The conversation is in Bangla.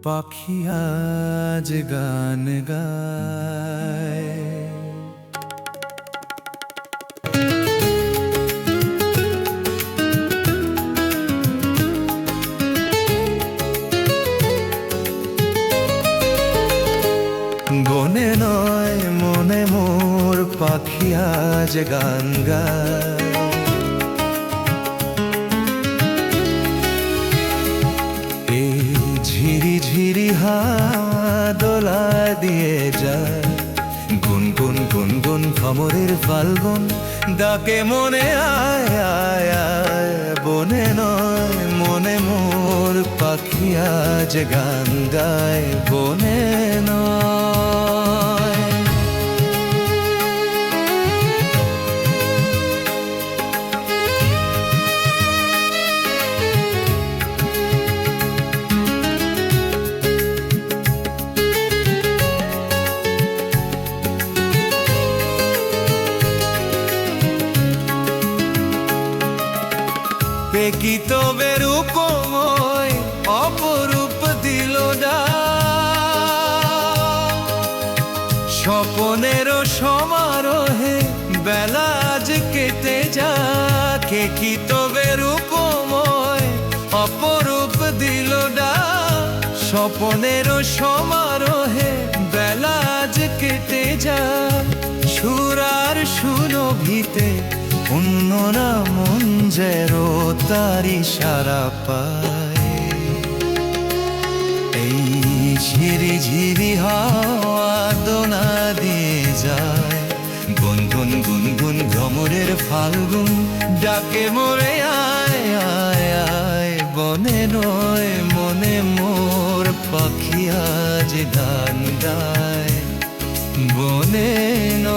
পাখি আজ গান গায়। বনে নয় মনে মোর পাখি আজ গান গায়। এই ঝিরি ঝিরি হাওয়া দোলা দিয়ে যায়, গুনগুন গুনগুন ভ্রমরের ফাল্গুন ডাকে মনে আয় আয় আয়। বনে নয় মনে মোর পাখি আজ গান গায়, বনে নয়। কি তবে রূপময় অপরূপ দিল না, স্বপনের সমারোহে বেলা আজ কেটে যাকে। কি তবে রূপময় অপরূপ দিল না, স্বপনের সমারোহে বেলা আজ কেটে যা। সুরার সুরভিতে অন্যরা মন যেরো তারি সারা পায়। এই ঝিরি ঝিরি হাওয়া দোলা দিয়ে যায়, গুনগুন গুনগুন ভ্রমরের ফাল্গুন ডাকে মোরে আয় আয় আয়। বনে নয় মনে মোর পাখি আজ গান গায়, বনে নয়।